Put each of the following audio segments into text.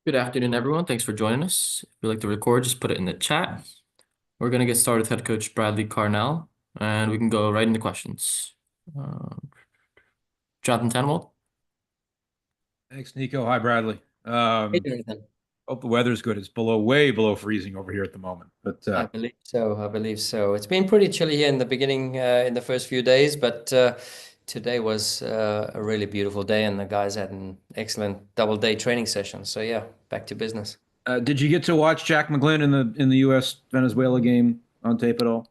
Good afternoon, everyone. Thanks for joining us. If you'd like to record, just put it in the chat. We're going to get started with head coach Bradley Carnell, and we can go right into questions. Jonathan Tannenwald. Thanks, Nico. Hi, Bradley. Hey, Donovan. Hope the weather's good. It's way below freezing over here at the moment. But I believe so. I believe so. It's been pretty chilly here in the beginning, in the first few days, but today was a really beautiful day, and the guys had an excellent double day training session. So yeah, back to business. did you get to watch Jack McGlynn in the U.S. Venezuela game on tape at all?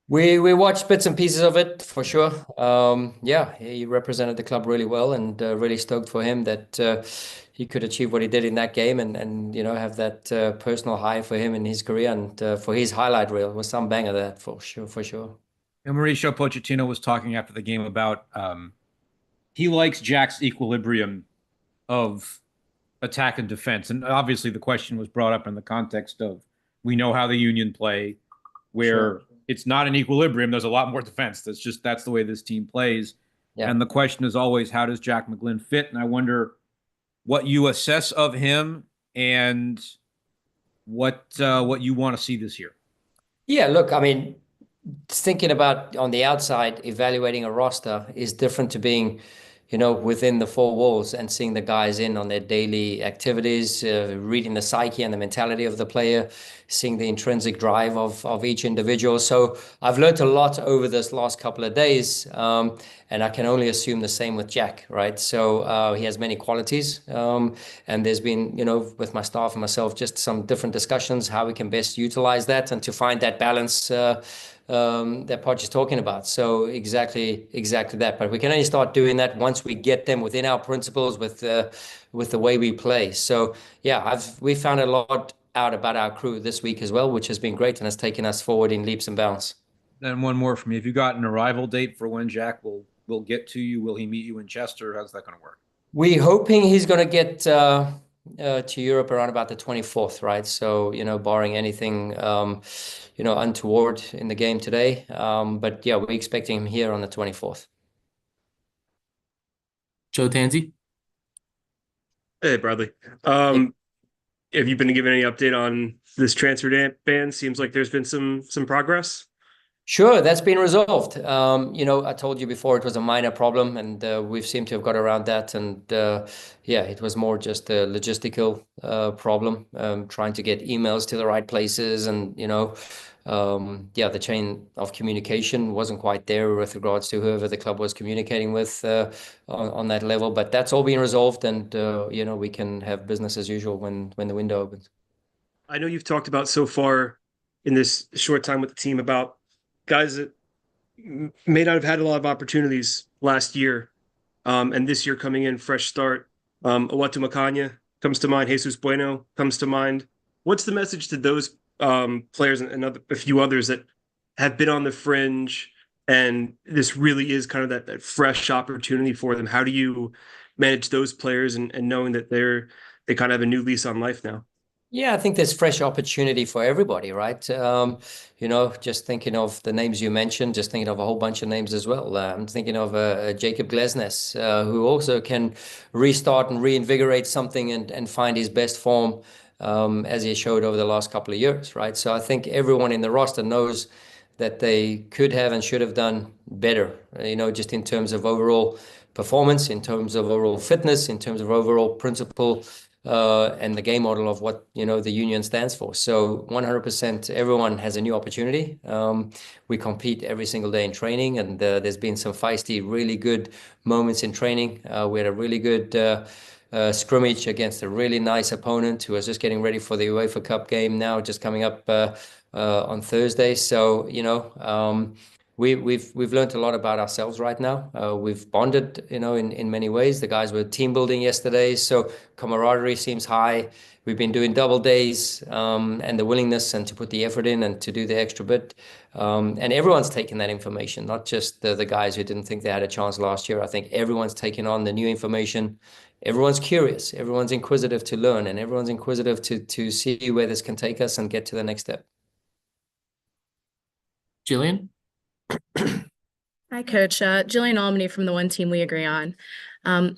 We watched bits and pieces of it for sure. Yeah, he represented the club really well, and really stoked for him that he could achieve what he did in that game, and have that personal high for him in his career, and for his highlight reel was some banger that for sure, for sure. And Mauricio Pochettino was talking after the game about he likes Jack's equilibrium of attack and defense, and obviously the question was brought up in the context of we know how the Union play, where Sure. it's not an equilibrium. There's a lot more defense. That's the way this team plays. Yeah. And the question is always, how does Jack McGlynn fit? And I wonder what you assess of him and what you want to see this year. Yeah, look, I mean, thinking about on the outside, evaluating a roster is different to being, within the four walls and seeing the guys in on their daily activities, reading the psyche and the mentality of the player, seeing the intrinsic drive of each individual. So I've learned a lot over this last couple of days, and I can only assume the same with Jack, right? So he has many qualities, and there's been, with my staff and myself, just some different discussions how we can best utilize that and to find that balance. That Podge is talking about. So exactly that. But we can only start doing that once we get them within our principles with the way we play. So yeah, we found a lot out about our crew this week as well, which has been great and has taken us forward in leaps and bounds. And one more from me. Have you got an arrival date for when Jack will get to you? Will he meet you in Chester? How's that going to work? We're hoping he's going to get to Europe around about the 24th, right? So, barring anything, untoward in the game today. But yeah, we're expecting him here on the 24th. Joe Tanzi. Hey, Bradley. Have you been given any update on this transfer ban? Seems like there's been some progress. Sure, that's been resolved. I told you before it was a minor problem, and we've seemed to have got around that. And yeah, it was more just a logistical problem, trying to get emails to the right places, and yeah, the chain of communication wasn't quite there with regards to whoever the club was communicating with on that level. But that's all been resolved, and we can have business as usual when the window opens. I know you've talked about so far in this short time with the team about guys that may not have had a lot of opportunities last year, and this year coming in fresh start. Owatu Makanya comes to mind. Jesus Bueno comes to mind. What's the message to those players and a few others that have been on the fringe, and this really is kind of that fresh opportunity for them? How do you manage those players and knowing that they kind of have a new lease on life now? Yeah, I think there's fresh opportunity for everybody, right? Just thinking of the names you mentioned, just thinking of a whole bunch of names as well. I'm thinking of Jacob Glesnes, who also can restart and reinvigorate something and find his best form, as he showed over the last couple of years, right? So I think everyone in the roster knows that they could have and should have done better, just in terms of overall performance, in terms of overall fitness, in terms of overall principle, and the game model of what the union stands for. So 100% everyone has a new opportunity. We compete every single day in training, and there's been some feisty, really good moments in training. We had a really good scrimmage against a really nice opponent who was just getting ready for the UEFA Cup game now, just coming up on Thursday. So we've learned a lot about ourselves right now. We've bonded, in many ways. The guys were team building yesterday, so camaraderie seems high. We've been doing double days, and the willingness and to put the effort in and to do the extra bit. And everyone's taken that information, not just the guys who didn't think they had a chance last year. I think everyone's taken on the new information. Everyone's curious, everyone's inquisitive to learn, and everyone's inquisitive to see where this can take us and get to the next step. Jillian. Hi, Coach. Jillian Almany from the One Team We Agree On.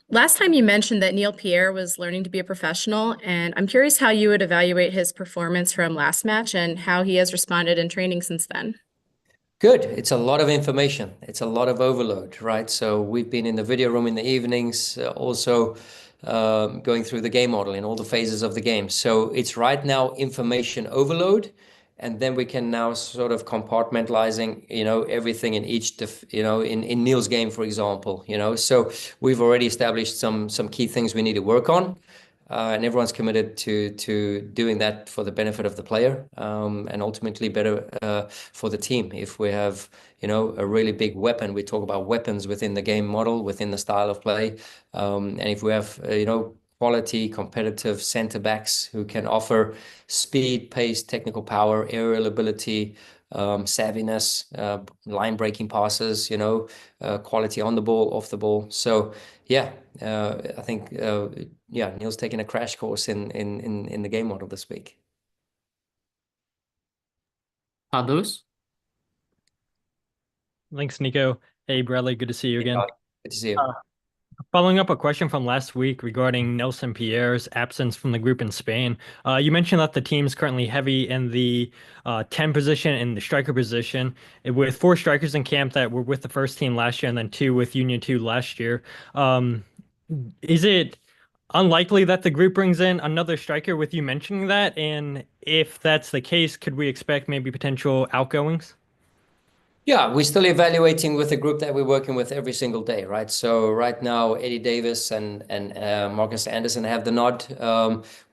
Last time you mentioned that Neil Pierre was learning to be a professional, and I'm curious how you would evaluate his performance from last match and how he has responded in training since then. Good. It's a lot of information. It's a lot of overload, right? So we've been in the video room in the evenings, also going through the game model in all the phases of the game. So it's right now information overload, and then we can now sort of compartmentalizing, everything in each, in Neil's game, for example, So we've already established some key things we need to work on. And everyone's committed to doing that for the benefit of the player, and ultimately better for the team. If we have, a really big weapon, we talk about weapons within the game model, within the style of play. And if we have, quality, competitive center backs who can offer speed, pace, technical power, aerial ability, savviness, line breaking passes, quality on the ball, off the ball. So yeah, I think Neil's taking a crash course in the game model this week. Lewis? Thanks, Nico. Hey, Bradley, good to see you again. Good to see you. Following up a question from last week regarding Nelson Pierre's absence from the group in Spain. You mentioned that the team is currently heavy in the 10 position and the striker position, with 4 strikers in camp that were with the first team last year and then 2 with Union 2 last year. Is it unlikely that the group brings in another striker with you mentioning that? And if that's the case, could we expect maybe potential outgoings? Yeah, we're still evaluating with the group that we're working with every single day, right? So right now, Eddie Davis and Marcus Anderson have the nod.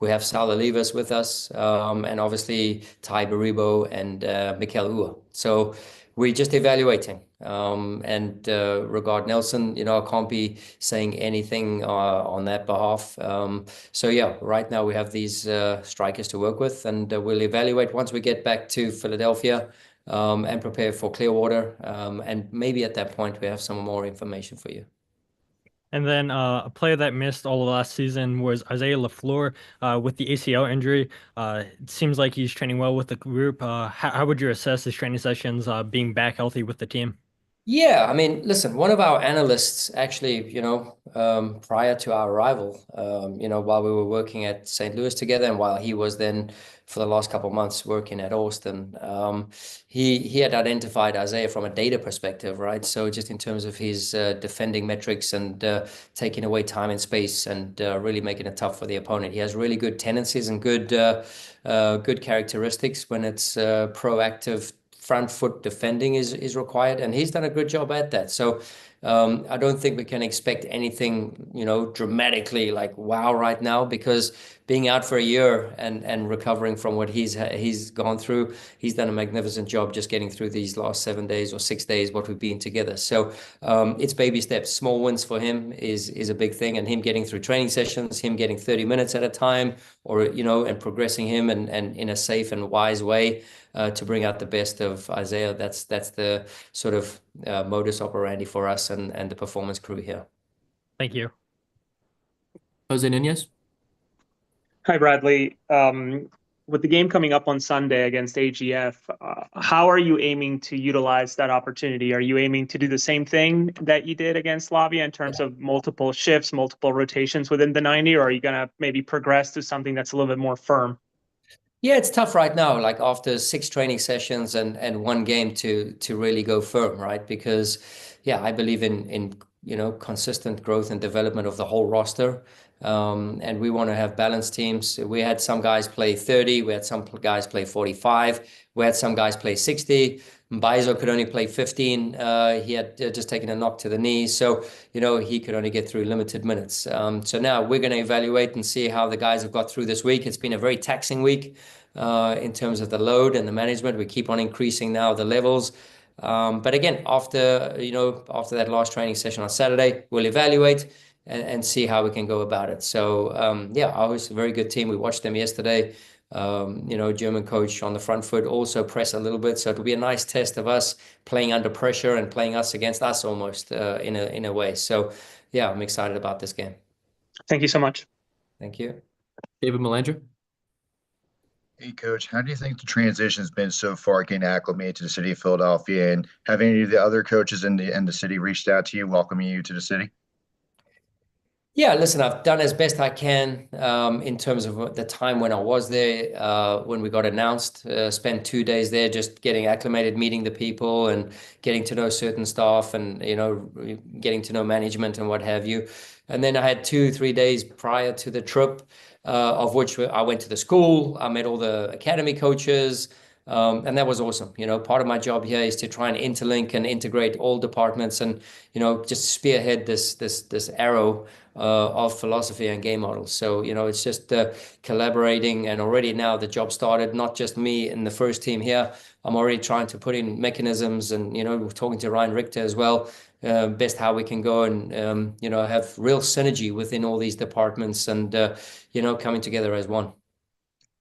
We have Sal Olivas with us, and obviously Ty Baribo and Mikel Ua. So we're just evaluating. And regard Nelson, I can't be saying anything on that behalf. So yeah, right now we have these strikers to work with, and we'll evaluate once we get back to Philadelphia. And prepare for Clearwater. And maybe at that point, we have some more information for you. And then a player that missed all of last season was Isaiah LaFleur with the ACL injury. It seems like he's training well with the group. How would you assess his training sessions being back healthy with the team? Yeah, I mean, listen, one of our analysts actually, prior to our arrival, while we were working at St. Louis together and while he was then for the last couple of months working at Austin, he had identified Isaiah from a data perspective, right? So just in terms of his defending metrics and taking away time and space and really making it tough for the opponent. He has really good tendencies and good characteristics when it's proactive front foot defending is required, and he's done a good job at that. So I don't think we can expect anything, dramatically like wow right now, because being out for a year and recovering from what he's gone through, he's done a magnificent job just getting through these last 7 days or 6 days what we've been together. So it's baby steps. Small wins for him is a big thing, and him getting through training sessions, him getting 30 minutes at a time, or and progressing him and in a safe and wise way to bring out the best of Isaiah. That's the sort of modus operandi for us and the performance crew here. Thank you. Jose Nunez? Hi, Bradley. With the game coming up on Sunday against AGF, how are you aiming to utilize that opportunity? Are you aiming to do the same thing that you did against Slavia in terms of multiple shifts, multiple rotations within the 90, or are you going to maybe progress to something that's a little bit more firm? Yeah, it's tough right now, like after 6 training sessions and 1 game to really go firm, right? Because yeah, I believe in consistent growth and development of the whole roster. And we want to have balanced teams. We had some guys play 30, we had some guys play 45, we had some guys play 60. Mbaizo could only play 15. He had just taken a knock to the knee, so he could only get through limited minutes. So now we're going to evaluate and see how the guys have got through this week. It's been a very taxing week in terms of the load and the management. We keep on increasing now the levels. But again, after that last training session on Saturday, we'll evaluate and see how we can go about it. So yeah, always a very good team. We watched them yesterday. German coach on the front foot also press a little bit. So it'll be a nice test of us playing under pressure and playing us against us almost in a way. So yeah, I'm excited about this game. Thank you so much. Thank you. David Melanger? Hey, Coach, how do you think the transition has been so far getting acclimated to the city of Philadelphia? And have any of the other coaches in the city reached out to you, welcoming you to the city? Yeah, listen, I've done as best I can in terms of the time when I was there, when we got announced. Spent 2 days there just getting acclimated, meeting the people and getting to know certain staff and, getting to know management and what have you. And then I had 2, 3 days prior to the trip, of which I went to the school. I met all the academy coaches. And that was awesome. Part of my job here is to try and interlink and integrate all departments and, just spearhead this arrow of philosophy and game models. So, it's just collaborating, and already now the job started, not just me in the first team here. I'm already trying to put in mechanisms and, we're talking to Ryan Richter as well, best how we can go and, have real synergy within all these departments and, coming together as one.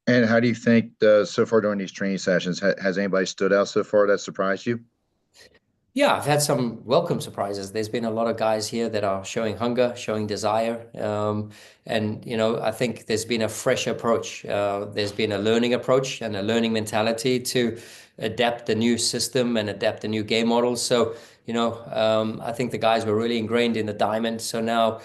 And how do you think so far during these training sessions, has anybody stood out so far that surprised you? Yeah, I've had some welcome surprises. There's been a lot of guys here that are showing hunger, showing desire. And, I think there's been a fresh approach. There's been a learning approach and a learning mentality to adapt the new system and adapt the new game models. So, I think the guys were really ingrained in the diamond. So now,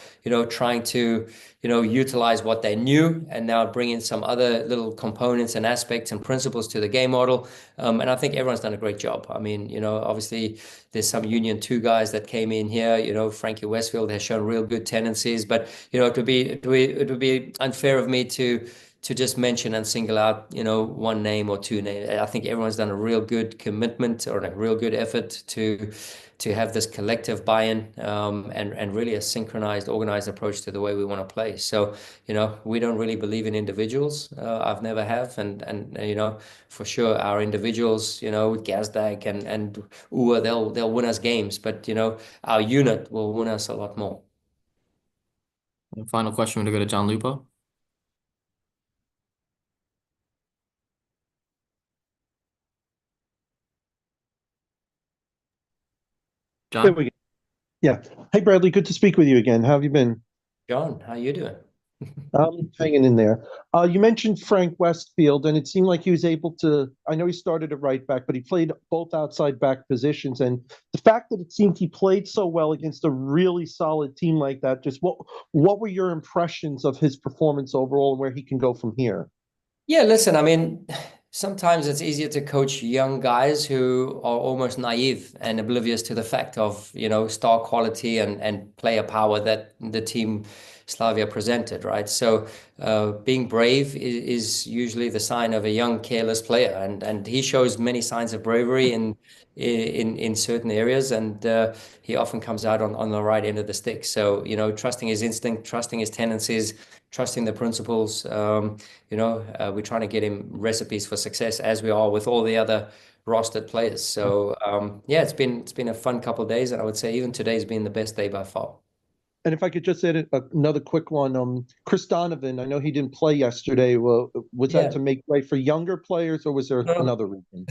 trying to, utilize what they knew and now bring in some other little components and aspects and principles to the game model. And I think everyone's done a great job. I mean, obviously there's some Union 2 guys that came in here. Frankie Westfield has shown real good tendencies, but, it would be unfair of me to just mention and single out, one name or two names. I think everyone's done a real good commitment or a real good effort to have this collective buy-in, and really a synchronized, organized approach to the way we want to play. So, we don't really believe in individuals. I've never have, and for sure our individuals, Gazdag and Ua, they'll win us games, but our unit will win us a lot more. And final question, we're gonna go to John Lupo. There John? we go. Yeah. Hey, Bradley, good to speak with you again. How have you been? John, how you doing? Hanging in there. You mentioned Frank Westfield, and it seemed like he was able to. I know he started at right back, but he played both outside back positions. And the fact that it seemed he played so well against a really solid team like that, just what were your impressions of his performance overall and where he can go from here? Yeah, listen, I mean, sometimes it's easier to coach young guys who are almost naive and oblivious to the fact of, star quality and player power that the team Slavia presented, right? So being brave is usually the sign of a young, careless player, and he shows many signs of bravery in certain areas, and he often comes out on the right end of the stick. So, trusting his instinct, trusting his tendencies, trusting the principles. We're trying to get him recipes for success as we are with all the other rostered players. So yeah, it's been a fun couple of days, and I would say even today's been the best day by far. And if I could just add another quick one, Chris Donovan, I know he didn't play yesterday. Well, was Yeah. that to make way for younger players, or was there No. another reason?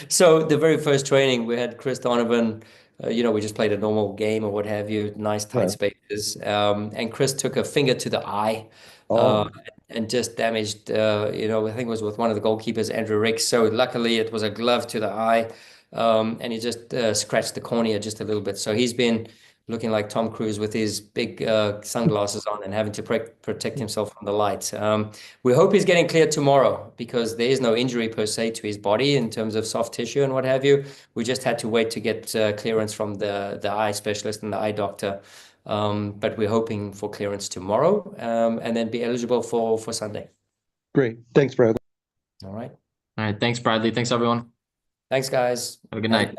So the very first training, we had Chris Donovan. We just played a normal game or what have you, nice tight Right. spaces. And Chris took a finger to the eye. Oh. And just damaged, I think it was with one of the goalkeepers, Andrew Ricks. So luckily it was a glove to the eye, and he just scratched the cornea just a little bit. So he's been looking like Tom Cruise with his big sunglasses on and having to protect himself from the light. We hope he's getting cleared tomorrow because there is no injury per se to his body in terms of soft tissue and what have you. We just had to wait to get clearance from the eye specialist and the eye doctor. But we're hoping for clearance tomorrow, and then be eligible for Sunday. Great. Thanks, Bradley. All right. All right, thanks, Bradley. Thanks, everyone. Thanks, guys. Have a good night.